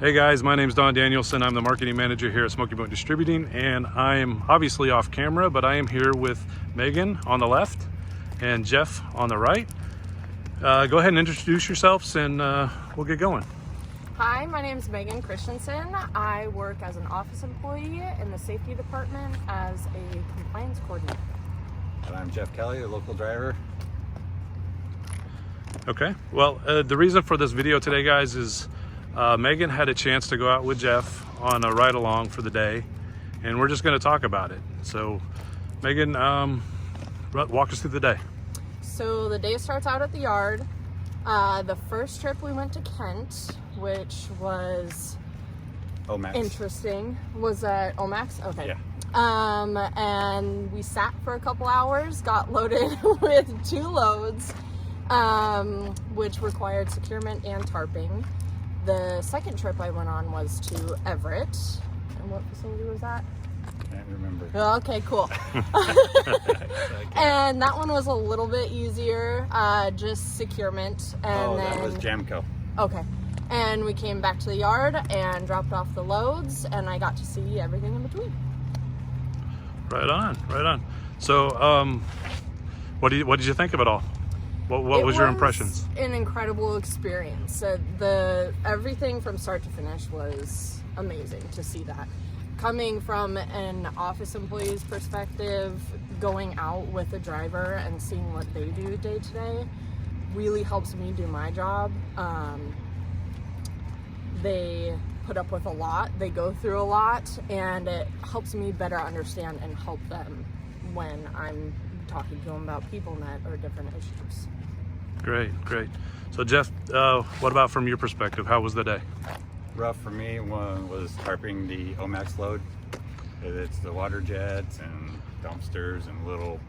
Hey guys, my name is Don Danielson. I'm the marketing manager here at Smokey Point Distributing, and I am obviously off camera, but I am here with Megan on the left and Jeff on the right. Go ahead and introduce yourselves and we'll get going. Hi, my name is Megan Christianson. I work as an office employee in the safety department as a compliance coordinator. And I'm Jeff Kelly, a local driver. Okay, well, the reason for this video today, guys, is Megan had a chance to go out with Jeff on a ride along for the day, and we're just going to talk about it. So, Megan, walk us through the day. So the day starts out at the yard. The first trip we went to Kent, which was Omax. interesting. Was that Omax? Okay. Yeah. And we sat for a couple hours, got loaded with 2 loads, which required securement and tarping. The second trip I went on was to Everett. And what facility was that? Can't remember. Oh, okay, cool. And that one was a little bit easier, just securement. And that was Jamco. Okay. And we came back to the yard and dropped off the loads, and I got to see everything in between. Right on, right on. So, what did you think of it all? What was your impressions? An incredible experience. Everything from start to finish was amazing to see that. Coming from an office employee's perspective, going out with a driver and seeing what they do day to day really helps me do my job. They put up with a lot, they go through a lot, and it helps me better understand and help them when I'm talking to them about people that are different issues. Great. So Jeff, what about from your perspective? How was the day? Rough for me was tarping the Omax load. It's the water jets and dumpsters and little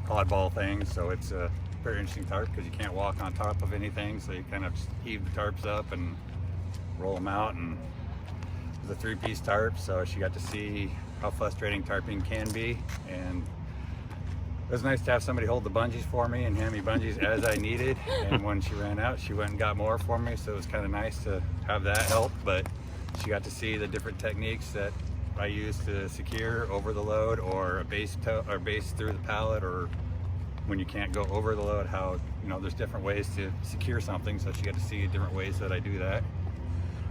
oddball things, so it's a very interesting tarp because you can't walk on top of anything, so you kind of just heave the tarps up and roll them out. And it was a 3-piece tarp, so she got to see how frustrating tarping can be, and it was nice to have somebody hold the bungees for me and hand me bungees as I needed. And when she ran out, she went and got more for me, so it was kind of nice to have that help. But she got to see the different techniques that I use to secure over the load, or a base through the pallet, or when you can't go over the load, how, there's different ways to secure something. So she got to see different ways that I do that.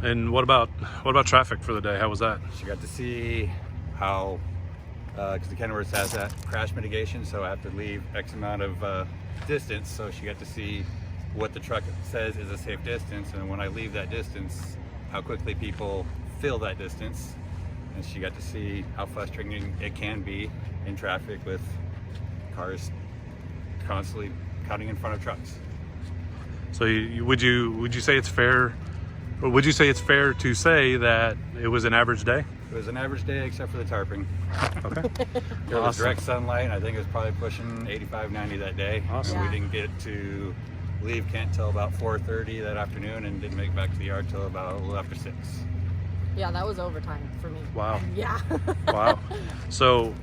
And what about traffic for the day? How was that? She got to see how, because the Kenworth has that crash mitigation, so I have to leave X amount of distance. So she got to see what the truck says is a safe distance, and when I leave that distance, how quickly people fill that distance. And she got to see how frustrating it can be in traffic with cars constantly cutting in front of trucks. So would you say it's fair, or would you say it's fair to say that it was an average day? It was an average day except for the tarping. Okay. There was direct sunlight. I think it was probably pushing 85, 90 that day. Awesome. And we didn't get to leave Kent till about 4:30 that afternoon, and didn't make it back to the yard till about a little after 6. Yeah, that was overtime for me. Wow. Yeah. Wow. So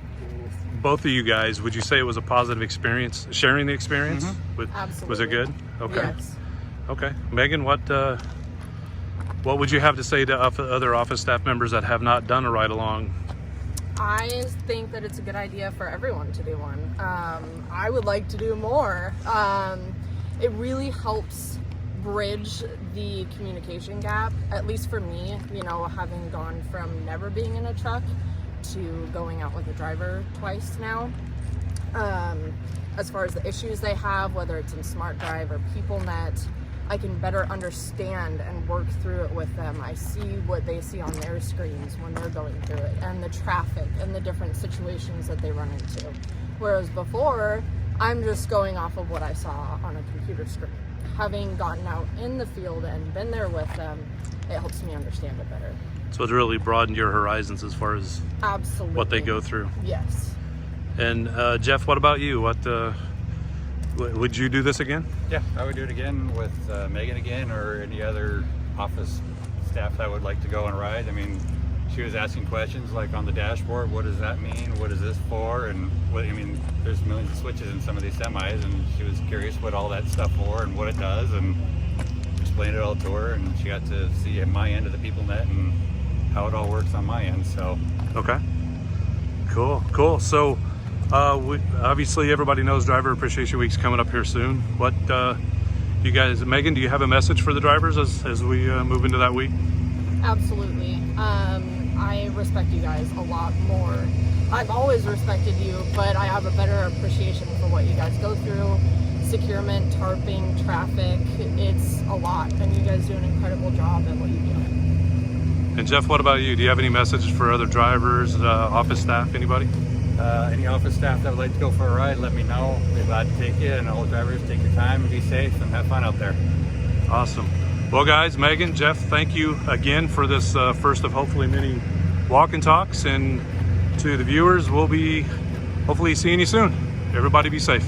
both of you guys, would you say it was a positive experience, sharing the experience? Mm-hmm. Absolutely. Was it good? Okay. Yes. Okay. Megan, what would you have to say to other office staff members that have not done a ride along? I think that it's a good idea for everyone to do one. I would like to do more. It really helps bridge the communication gap, at least for me, having gone from never being in a truck to going out with a driver twice now. As far as the issues they have, whether it's in Smart Drive or PeopleNet, I can better understand and work through it with them. I see what they see on their screens when they're going through it, and the traffic and the different situations that they run into. Whereas before, I'm just going off of what I saw on a computer screen. Having gotten out in the field and been there with them, it helps me understand it better. So it's really broadened your horizons as far as Absolutely. what they go through. Yes. And Jeff, what about you? Would you do this again? Yeah, I would do it again with Megan again, or any other office staff that would like to go on a ride. I mean, she was asking questions like on the dashboard, what does that mean? What is this for? And there's millions of switches in some of these semis, and she was curious what all that stuff for and what it does, and just explained it all to her, and she got to see my end of the people net and how it all works on my end. So Okay. Cool. So, obviously everybody knows Driver Appreciation Week's coming up here soon. What you guys, Megan, do you have a message for the drivers as we move into that week? Absolutely. I respect you guys a lot more. I've always respected you, but I have a better appreciation for what you guys go through. Securement, tarping, traffic, it's a lot, and you guys do an incredible job at what you do. And Jeff, what about you? Do you have any messages for other drivers, office staff, anybody? any office staff that would like to go for a ride, let me know. We'd be glad to take you, and all the drivers, take your time and be safe and have fun out there. Awesome. Well, guys, Megan, Jeff, thank you again for this first of hopefully many walk and talks. And to the viewers, we'll be hopefully seeing you soon. Everybody be safe.